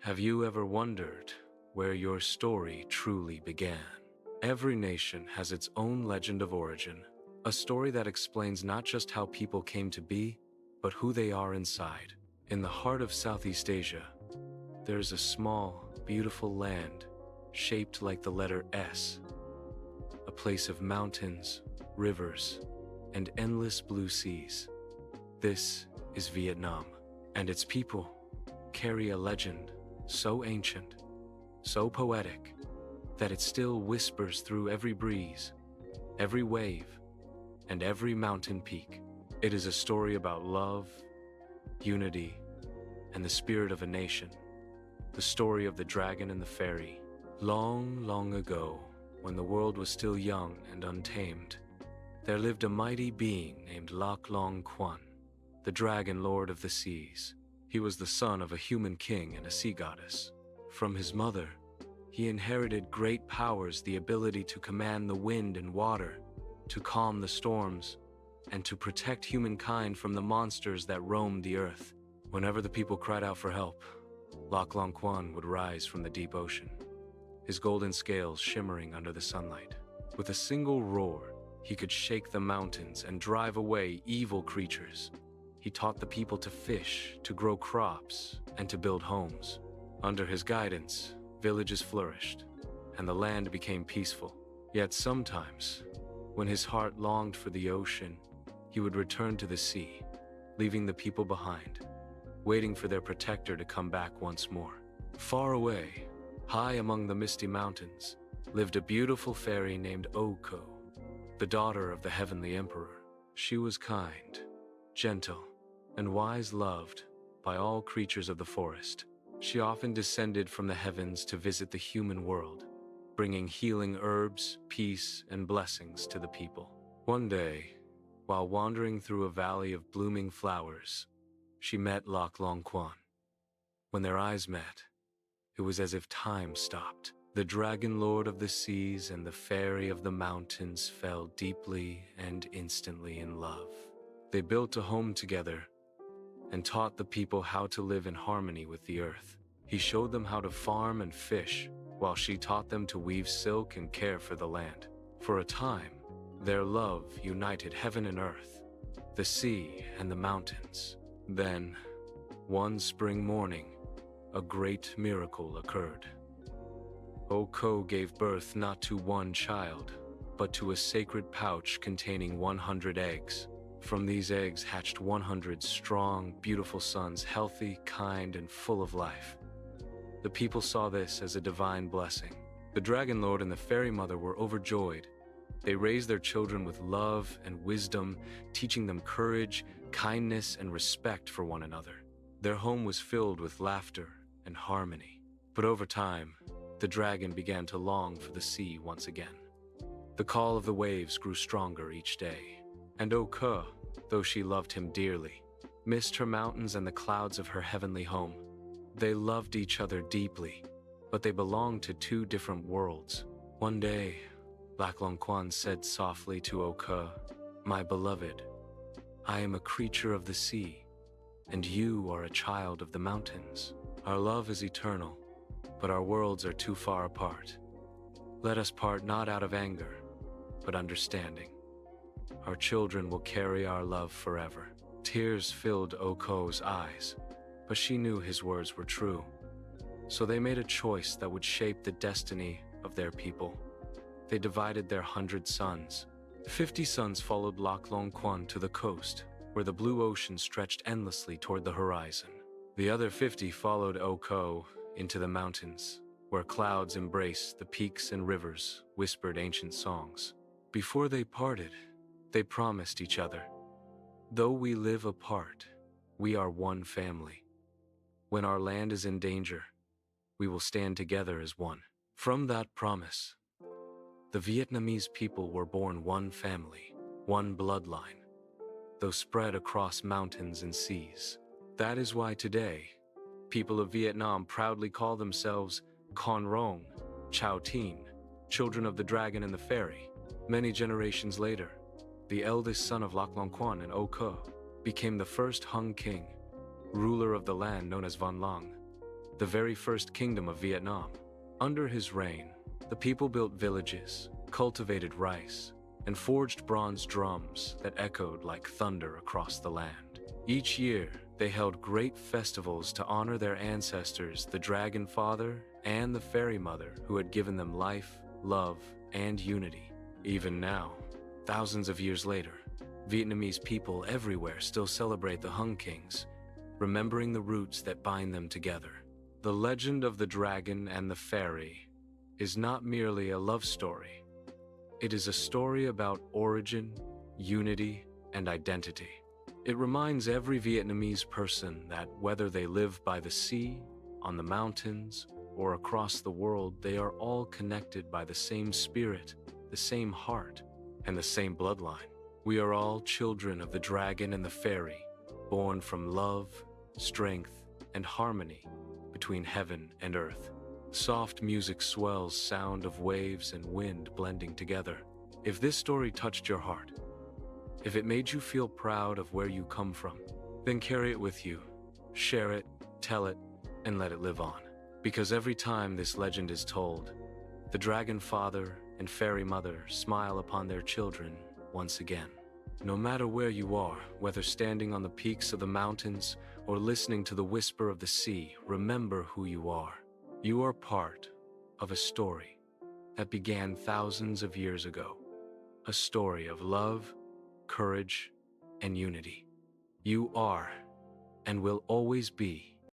Have you ever wondered where your story truly began? Every nation has its own legend of origin, a story that explains not just how people came to be, but who they are inside. In the heart of Southeast Asia, there's a small, beautiful land shaped like the letter S, a place of mountains, rivers, and endless blue seas. This is Vietnam, and its people carry a legend so ancient, so poetic, that it still whispers through every breeze, every wave, and every mountain peak. It is a story about love, unity, and the spirit of a nation. The story of the dragon and the fairy. Long, long ago, when the world was still young and untamed, there lived a mighty being named Lạc Long Quân, the dragon lord of the seas. He was the son of a human king and a sea goddess. From his mother, he inherited great powers, the ability to command the wind and water, to calm the storms, and to protect humankind from the monsters that roamed the earth. Whenever the people cried out for help, Lạc Long Quân would rise from the deep ocean, his golden scales shimmering under the sunlight. With a single roar, he could shake the mountains and drive away evil creatures. He taught the people to fish, to grow crops, and to build homes. Under his guidance, villages flourished, and the land became peaceful. Yet sometimes, when his heart longed for the ocean, he would return to the sea, leaving the people behind, waiting for their protector to come back once more. Far away, high among the misty mountains, lived a beautiful fairy named Oko, the daughter of the heavenly emperor. She was kind, gentle, and wise, loved by all creatures of the forest. She often descended from the heavens to visit the human world, bringing healing herbs, peace, and blessings to the people. One day, while wandering through a valley of blooming flowers, she met Lạc Long Quân. When their eyes met, it was as if time stopped. The dragon lord of the seas and the fairy of the mountains fell deeply and instantly in love. They built a home together and taught the people how to live in harmony with the earth. He showed them how to farm and fish, while she taught them to weave silk and care for the land. For a time, their love united heaven and earth, the sea and the mountains. Then, one spring morning, a great miracle occurred. Oko gave birth not to one child, but to a sacred pouch containing 100 eggs. From these eggs hatched 100 strong, beautiful sons, healthy, kind, and full of life. The people saw this as a divine blessing. The dragon lord and the fairy mother were overjoyed. They raised their children with love and wisdom, teaching them courage, kindness, and respect for one another. Their home was filled with laughter and harmony. But over time, the dragon began to long for the sea once again. The call of the waves grew stronger each day, and Oko, though she loved him dearly, missed her mountains and the clouds of her heavenly home. They loved each other deeply, but they belonged to two different worlds. One day, Lạc Long Quân said softly to Oko, "My beloved, I am a creature of the sea, and you are a child of the mountains. Our love is eternal, but our worlds are too far apart. Let us part not out of anger, but understanding. Our children will carry our love forever." Tears filled Oko's eyes, but she knew his words were true. So they made a choice that would shape the destiny of their people. They divided their 100 sons. 50 sons followed Lạc Long Quân to the coast, where the blue ocean stretched endlessly toward the horizon. The other 50 followed Oko into the mountains, where clouds embraced the peaks and rivers whispered ancient songs. Before they parted, they promised each other, "Though we live apart, we are one family. When our land is in danger, we will stand together as one." From that promise, the Vietnamese people were born one family, one bloodline, though spread across mountains and seas. That is why today, people of Vietnam proudly call themselves Con Rong, Chao Tin, children of the dragon and the fairy. Many generations later, the eldest son of Lạc Long Quân and Oko became the first Hung king, ruler of the land known as Van Long. the very first kingdom of Vietnam. Under his reign, the people built villages, cultivated rice, and forged bronze drums that echoed like thunder across the land. Each year, they held great festivals to honor their ancestors, the Dragon Father and the Fairy Mother, who had given them life, love, and unity. Even now, thousands of years later, Vietnamese people everywhere still celebrate the Hung Kings, remembering the roots that bind them together. The legend of the dragon and the fairy is not merely a love story. It is a story about origin, unity, and identity. It reminds every Vietnamese person that whether they live by the sea, on the mountains, or across the world, they are all connected by the same spirit, the same heart, and the same bloodline. We are all children of the dragon and the fairy, born from love, strength, and harmony between heaven and earth. Soft music swells, sound of waves and wind blending together. If this story touched your heart, if it made you feel proud of where you come from, then carry it with you, share it, tell it, and let it live on. Because every time this legend is told, the Dragon Father and Fairy Mother smile upon their children once again. No matter where you are, whether standing on the peaks of the mountains or listening to the whisper of the sea, remember who you are. You are part of a story that began thousands of years ago. A story of love, courage, and unity. You are and will always be